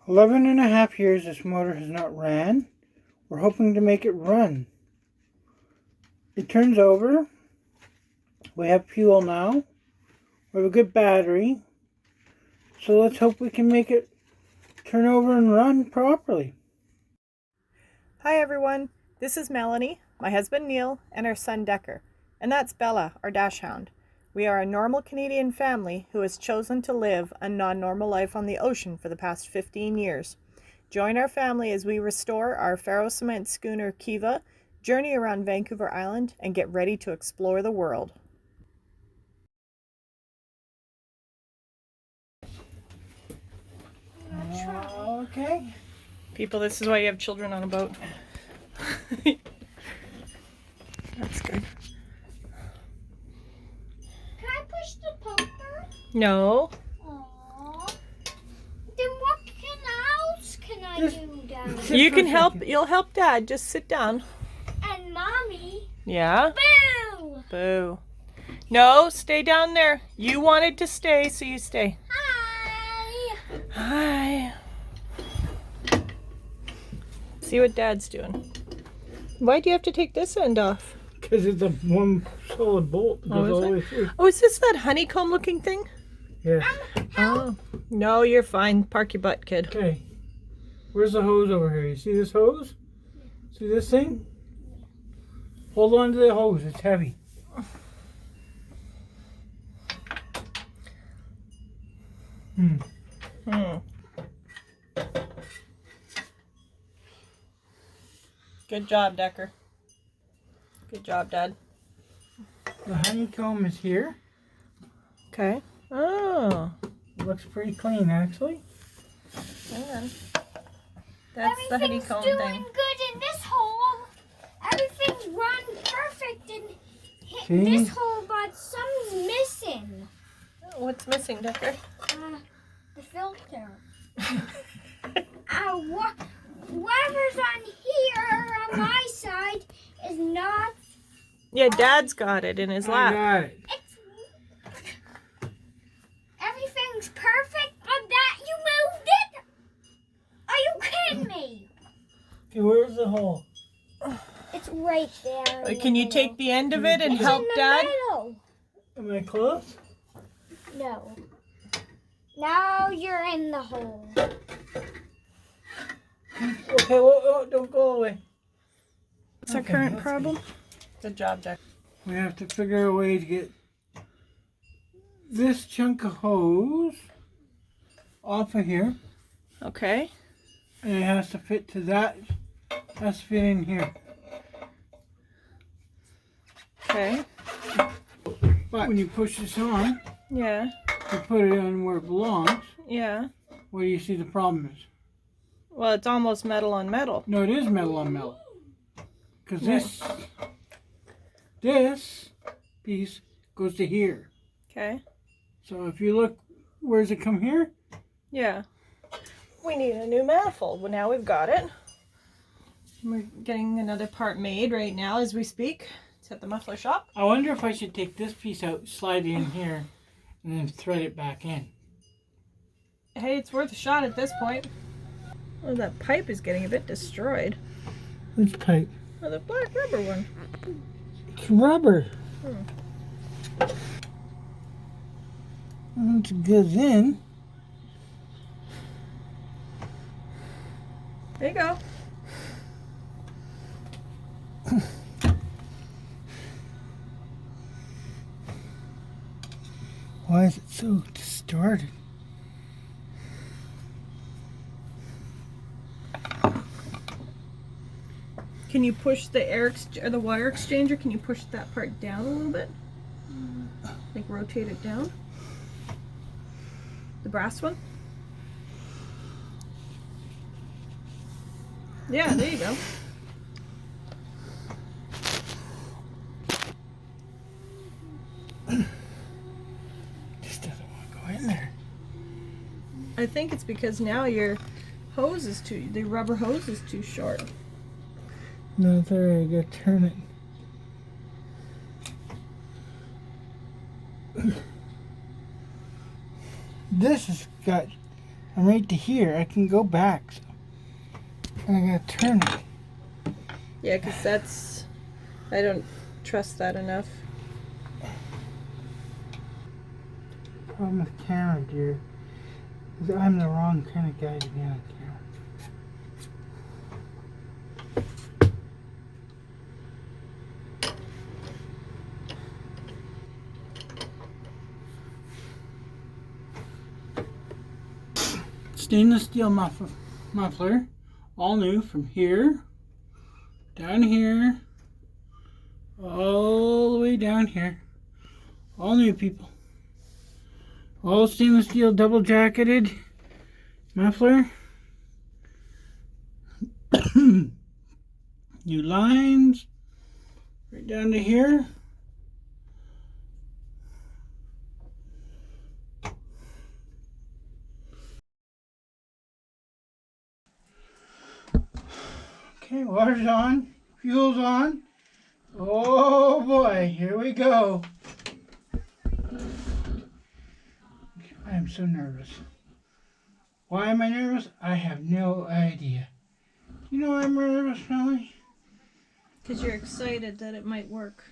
11.5 years this motor has not ran. We're hoping to make it run. It turns over. We have fuel now. We have a good battery. So let's hope we can make it turn over and run properly. Hi everyone, this is Melanie, my husband Neal, and our son Decker. And that's Bella, our dachshund. We are a normal Canadian family who has chosen to live a non-normal life on the ocean for the past 15 years. Join our family as we restore our ferro-cement schooner Kiva, journey around Vancouver Island, and get ready to explore the world. Okay. People, this is why you have children on a boat. That's good. Can I push the pumper? No. Aww. Then what else can I do down there? You can help. You'll help Dad. Just sit down. And Mommy? Yeah? Boo! Boo. No, stay down there. You wanted to stay, so you stay. Hi! Hi. See what Dad's doing. Why do you have to take this end off? Because it's a one solid bolt. Oh, is this that honeycomb looking thing? Yes. Oh. No, you're fine. Park your butt, kid. Okay. Where's the hose over here? You see this hose? See this thing? Hold on to the hose. It's heavy. Good job, Decker. Good job, Dad. The honeycomb is here. Okay. Oh. Looks pretty clean, actually. Hang on. That's the Everything's honeycomb doing thing. good in this hole. Everything's run perfect in See? this hole, but something's missing. What's missing, Decker? The filter. Whatever's on here on my side is not. Yeah, Dad's got it in his I lap. got it. Everything's perfect on that. You moved it? Are you kidding me? Okay, where's the hole? It's right there. in Can the you take middle. the end of it and It's help in the Dad? middle. Am I close? No. Now you're in the hole. Okay, well, don't go away. What's our current problem? Good job, Decker. We have to figure a way to get this chunk of hose off of here. Okay. And it has to fit to that. Has to fit in here. Okay. But when you push this on, Yeah. you put it on where it belongs. Yeah. What do you see the problem is? Well, it's almost metal on metal. No, it is metal on metal. Because Right. this piece goes to here. Okay. So if you look, where does it come here? Yeah. We need a new manifold. Well, now we've got it. We're getting another part made right now as we speak. It's at the muffler shop. I wonder if I should take this piece out, slide it in here, and then thread it back in. Hey, it's worth a shot at this point. Oh, that pipe is getting a bit destroyed. Which pipe? Oh, the black rubber one. It's rubber. Once it goes in, There you go. why is it so distorted? Can you push the or the wire exchanger? Can you push that part down a little bit? Like rotate it down? The brass one? Yeah, there you go. Just doesn't want to go in there. I think it's because now your hose is the rubber hose is too short. No, it's alright. I gotta turn it. This has got I'm right to here. I can go back. So I gotta turn it. Yeah, because that's... I don't trust that enough. Problem with camera gear is I'm the wrong kind of guy to be on camera. Stainless steel muffler, all new from here, down here, all the way down here. All new, people. All stainless steel double jacketed muffler. New lines right down to here. Okay, water's on, fuel's on. Oh boy, here we go. I am so nervous. Why am I nervous? I have no idea. You know why I'm nervous, Melanie? Because you're excited that it might work.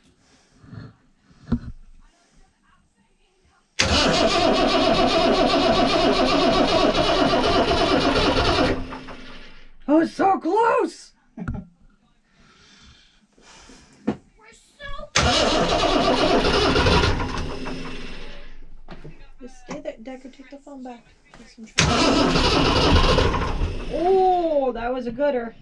Oh, it's so close! We're so close. Just stay there. Decker, take the phone back. Oh, that was a gooder.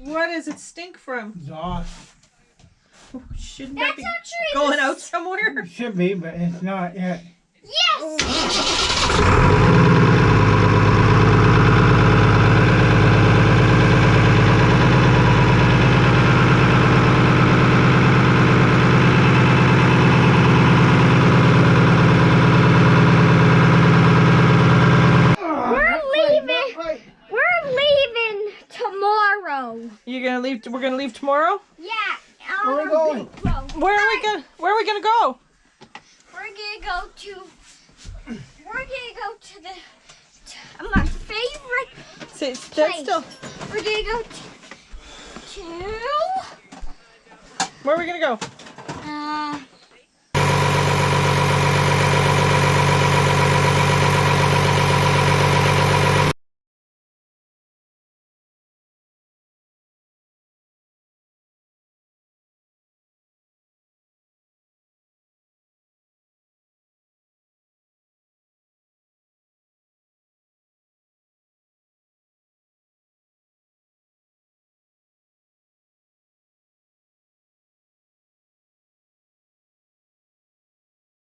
What does it stink from? Exhaust. Shouldn't That's that be actually going out somewhere? It should be, but it's not yet. Yes! We're leaving tomorrow. You're gonna leave? We're gonna leave tomorrow? Yeah. Where are we going? Where are we gonna go? We're gonna go to my favorite Sit place. still. We're gonna go to Where are we gonna go?